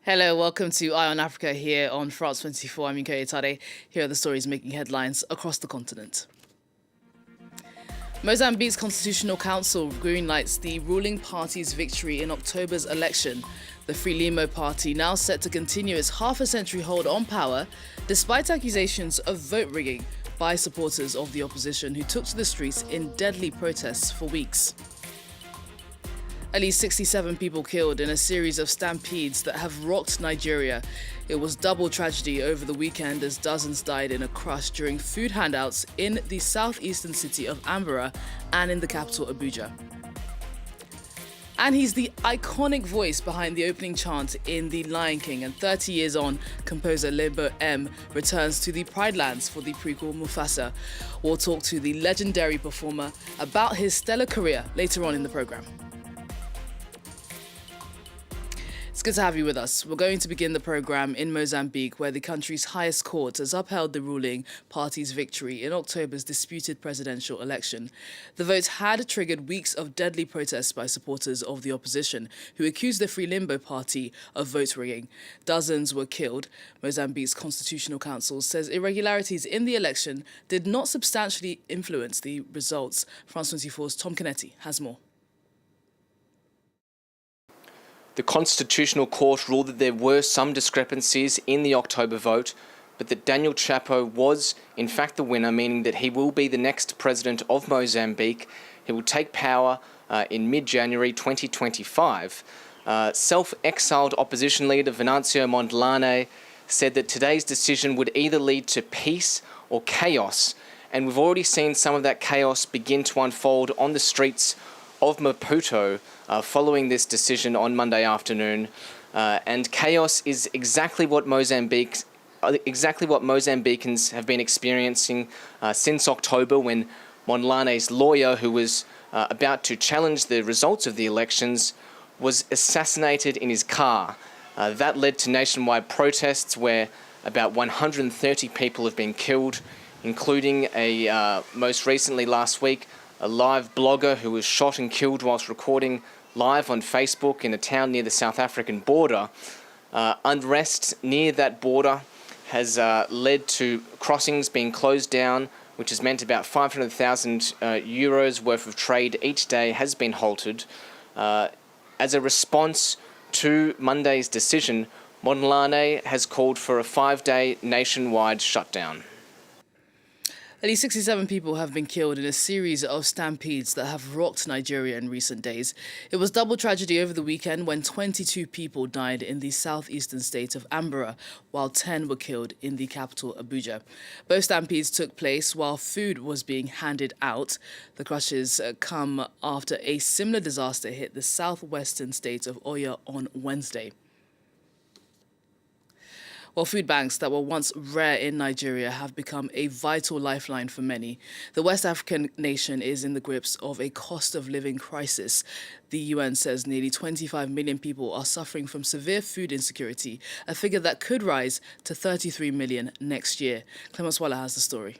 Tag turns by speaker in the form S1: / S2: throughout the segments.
S1: Hello, welcome to Eye on Africa here on France 24. I'm Yinka Etade. Here are the stories making headlines across the continent. Mozambique's Constitutional Council greenlights the ruling party's victory in October's election. The Frelimo party now set to continue its half-a-century hold on power, despite accusations of vote rigging by supporters of the opposition who took to the streets in deadly protests for weeks. At least 67 people killed in a series of stampedes that have rocked Nigeria. It was double tragedy over the weekend as dozens died in a crush during food handouts in the southeastern city of Ambara and in the capital Abuja. And he's the iconic voice behind the opening chant in The Lion King, and 30 years on, composer Lebo M returns to the Pride Lands for the prequel Mufasa. We'll talk to the legendary performer about his stellar career later on in the programme. It's good to have you with us. We're going to begin the programme in Mozambique, where the country's highest court has upheld the ruling party's victory in October's disputed presidential election. The vote had triggered weeks of deadly protests by supporters of the opposition, who accused the Frelimo party of vote rigging. Dozens were killed. Mozambique's Constitutional Council says irregularities in the election did not substantially influence the results. France 24's Tom Canetti has more.
S2: The Constitutional Court ruled that there were some discrepancies in the October vote, but that Daniel Chapo was in fact the winner, meaning that he will be the next president of Mozambique. He will take power in mid-January 2025. Self-exiled opposition leader Venancio Mondlane said that today's decision would either lead to peace or chaos, and we've already seen some of that chaos begin to unfold on the streets of Maputo following this decision on Monday afternoon, and chaos is exactly what Mozambicans have been experiencing since October, when Mondlane's lawyer, who was about to challenge the results of the elections, was assassinated in his car. That led to nationwide protests where about 130 people have been killed, including most recently last week, a live blogger who was shot and killed whilst recording live on Facebook in a town near the South African border. Unrest near that border has led to crossings being closed down, which has meant about 500,000 euros worth of trade each day has been halted. As a response to Monday's decision, Mondlane has called for a 5-day nationwide shutdown.
S1: At least 67 people have been killed in a series of stampedes that have rocked Nigeria in recent days. It was double tragedy over the weekend when 22 people died in the southeastern state of Ambara, while 10 were killed in the capital Abuja. Both stampedes took place while food was being handed out. The crushes come after a similar disaster hit the southwestern state of Oyo on Wednesday. While food banks that were once rare in Nigeria have become a vital lifeline for many, the West African nation is in the grips of a cost of living crisis. The UN says nearly 25 million people are suffering from severe food insecurity, a figure that could rise to 33 million next year. Clemence Walla has the story.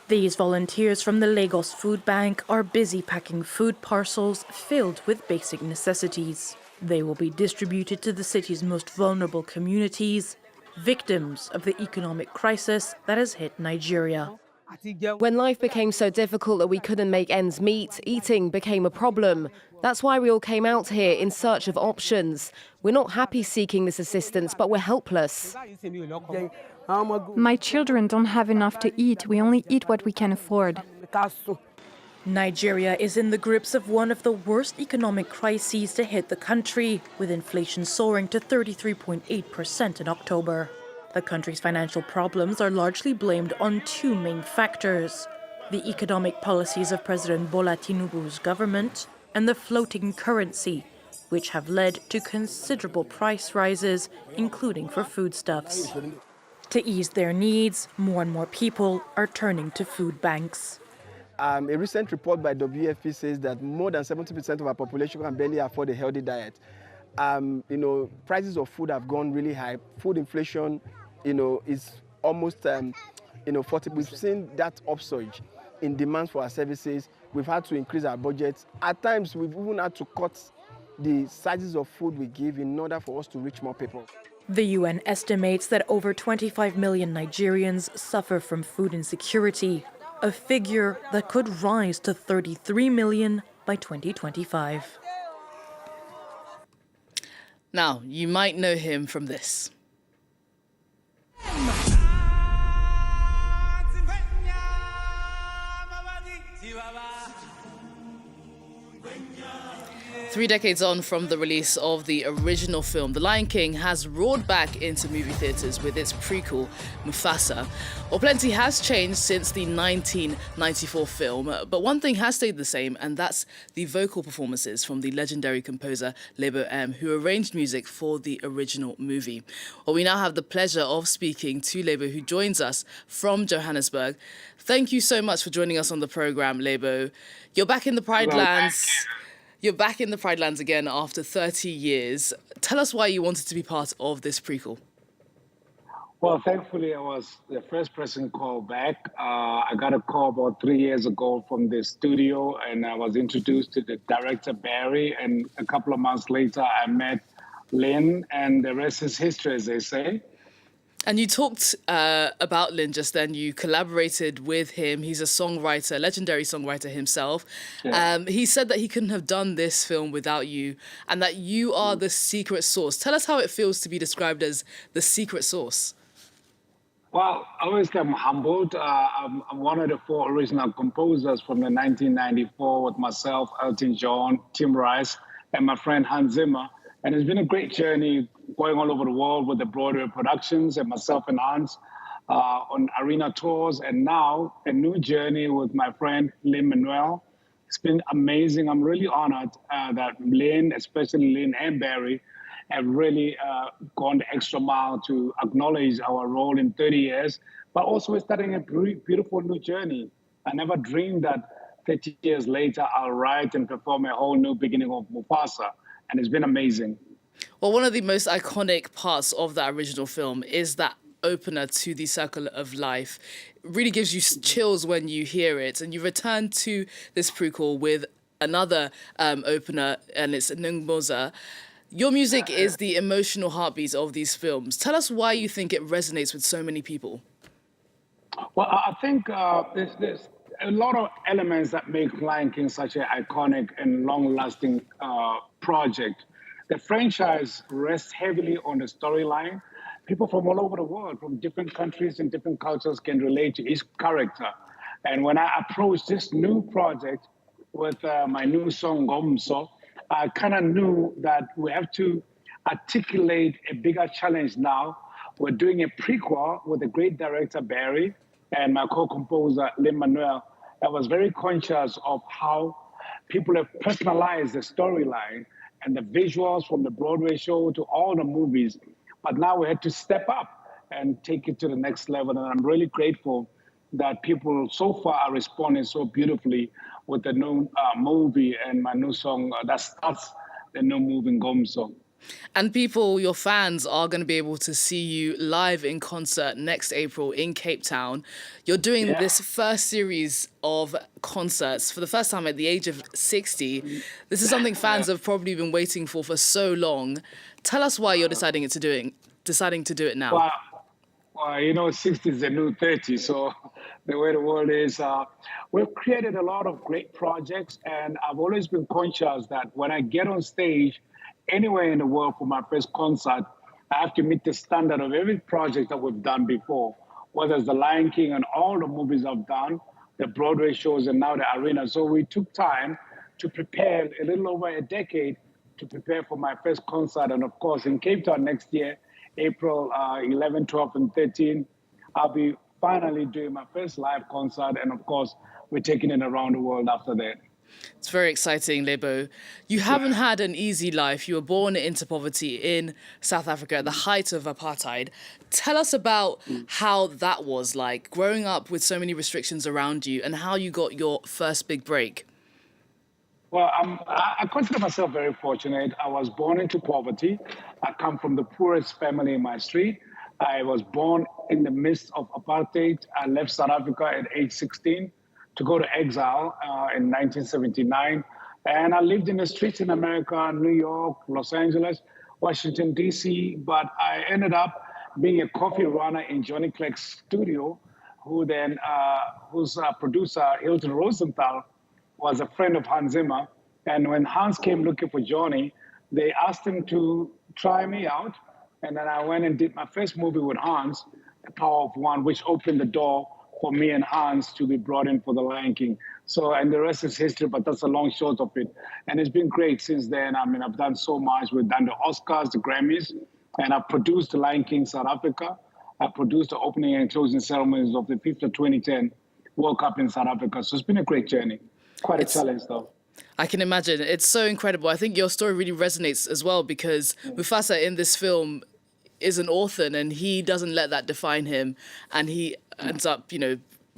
S3: These volunteers from the Lagos Food Bank are busy packing food parcels filled with basic necessities. They will be distributed to the city's most vulnerable communities, victims of the economic crisis that has hit Nigeria.
S4: When life became so difficult that we couldn't make ends meet, eating became a problem. That's why we all came out here in search of options. We're not happy seeking this assistance, but we're helpless.
S5: My children don't have enough to eat. We only eat what we can afford.
S3: Nigeria is in the grips of one of the worst economic crises to hit the country, with inflation soaring to 33.8% in October. The country's financial problems are largely blamed on two main factors: the economic policies of President Bola Tinubu's government and the floating currency, which have led to considerable price rises, including for foodstuffs. To ease their needs, more and more people are turning to food banks.
S6: A recent report by WFP says that more than 70% of our population can barely afford a healthy diet. Prices of food have gone really high. Food inflation, is almost, 40. We've seen that upsurge in demand for our services. We've had to increase our budgets. At times, we've even had to cut the sizes of food we give in order for us to reach more people.
S3: The UN estimates that over 25 million Nigerians suffer from food insecurity, a figure that could rise to 33 million by 2025.
S1: Now, you might know him from this. Three decades on from the release of the original film, The Lion King has roared back into movie theatres with its prequel, Mufasa. Well, plenty has changed since the 1994 film, but one thing has stayed the same, and that's the vocal performances from the legendary composer Lebo M, who arranged music for the original movie. Well, we now have the pleasure of speaking to Lebo, who joins us from Johannesburg. Thank you so much for joining us on the programme, Lebo. You're back in the Pride Lands. You're back in the Pride Lands again after 30 years. Tell us why you wanted to be part of this prequel.
S7: Well, thankfully, I was the first person called back. I got a call about 3 years ago from the studio, and I was introduced to the director, Barry. And a couple of months later, I met Lynn, and the rest is history, as they say.
S1: And you talked about Lynn just then. You collaborated with him. He's a songwriter, legendary songwriter himself. Yeah. He said that he couldn't have done this film without you, and that you are the secret sauce. Tell us how it feels to be described as the secret sauce.
S7: Well, obviously, I'm humbled. I'm one of the four original composers from the 1994 with myself, Elton John, Tim Rice, and my friend Hans Zimmer. And it's been a great journey going all over the world with the Broadway productions and myself and Hans on arena tours. And now a new journey with my friend Lin Manuel. It's been amazing. I'm really honored that Lynn, especially Lynn and Barry, have really gone the extra mile to acknowledge our role in 30 years. But also we're starting a beautiful new journey. I never dreamed that 30 years later I'll write and perform a whole new beginning of Mufasa. And it's been amazing.
S1: Well, one of the most iconic parts of that original film is that opener to the Circle of Life. It really gives you chills when you hear it. And you return to this prequel with another opener, and it's Ngboza. Your music is the emotional heartbeat of these films. Tell us why you think it resonates with so many people.
S7: Well, I think there's a lot of elements that make Lion King such an iconic and long-lasting project. The franchise rests heavily on the storyline. People from all over the world, from different countries and different cultures, can relate to each character. And when I approached this new project with my new song, Gomso, I kind of knew that we have to articulate a bigger challenge now. We're doing a prequel with the great director, Barry, and my co-composer, Lin Manuel. I was very conscious of how people have personalized the storyline and the visuals from the Broadway show to all the movies. But now we had to step up and take it to the next level. And I'm really grateful that people so far are responding so beautifully with the new movie and my new song that starts the new movie, Gomso.
S1: And people, your fans, are going to be able to see you live in concert next April in Cape Town. You're doing this first series of concerts for the first time at the age of 60. This is something fans have probably been waiting for so long. Tell us why you're deciding to do it now.
S7: Well, 60 is the new 30. So the way the world is, we've created a lot of great projects. And I've always been conscious that when I get on stage, anywhere in the world for my first concert, I have to meet the standard of every project that we've done before, whether it's The Lion King and all the movies I've done, the Broadway shows, and now the arena. So we took time to prepare a little over a decade to prepare for my first concert. And of course, in Cape Town next year, April 11, 12, and 13, I'll be finally doing my first live concert. And of course, we're taking it around the world after that.
S1: It's very exciting, Lebo. You haven't had an easy life. You were born into poverty in South Africa at the height of apartheid. Tell us about how that was like, growing up with so many restrictions around you, and how you got your first big break.
S7: Well, I consider myself very fortunate. I was born into poverty. I come from the poorest family in my street. I was born in the midst of apartheid. I left South Africa at age 16 to go to exile in 1979 And I lived in the streets in America, New York, Los Angeles, Washington, D.C., but I ended up being a coffee runner in Johnny Clegg's studio, whose producer, Hilton Rosenthal, was a friend of Hans Zimmer. And when Hans came looking for Johnny, they asked him to try me out. And then I went and did my first movie with Hans, The Power of One, which opened the door for me and Hans to be brought in for The Lion King. So, and the rest is history, but that's a long short of it. And it's been great since then. I mean, I've done so much. We've done the Oscars, the Grammys, and I've produced The Lion King South Africa. I produced the opening and closing ceremonies of the FIFA 2010 World Cup in South Africa. So it's been a great journey. Quite a challenge, though.
S1: I can imagine. It's so incredible. I think your story really resonates as well because Mufasa in this film is an orphan and he doesn't let that define him. And he ends up,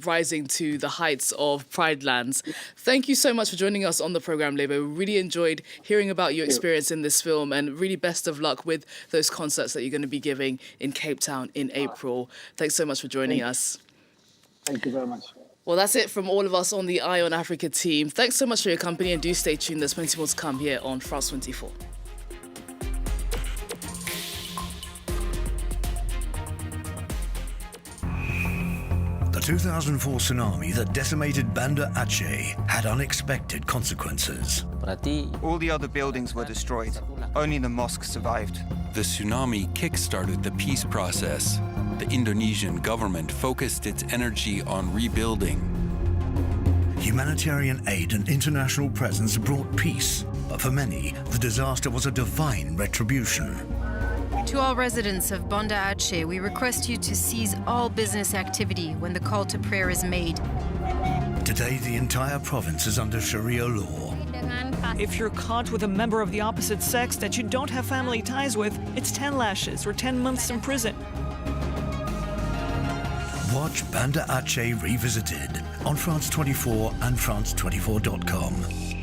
S1: rising to the heights of Pride Lands. Thank you so much for joining us on the programme, Lebo. We really enjoyed hearing about your experience in this film and really best of luck with those concerts that you're going to be giving in Cape Town in April. Thanks so much for joining us.
S7: Thank you very much.
S1: Well, that's it from all of us on the Eye on Africa team. Thanks so much for your company and do stay tuned. There's plenty more to come here on France 24.
S8: The 2004 tsunami that decimated Banda Aceh had unexpected consequences.
S9: All the other buildings were destroyed. Only the mosque survived.
S10: The tsunami kick-started the peace process. The Indonesian government focused its energy on rebuilding.
S8: Humanitarian aid and international presence brought peace, but for many, the disaster was a divine retribution.
S11: To all residents of Banda Aceh, we request you to cease all business activity when the call to prayer is made.
S8: Today, the entire province is under Sharia law.
S12: If you're caught with a member of the opposite sex that you don't have family ties with, it's 10 lashes or 10 months in prison.
S8: Watch Banda Aceh Revisited on France 24 and France24.com.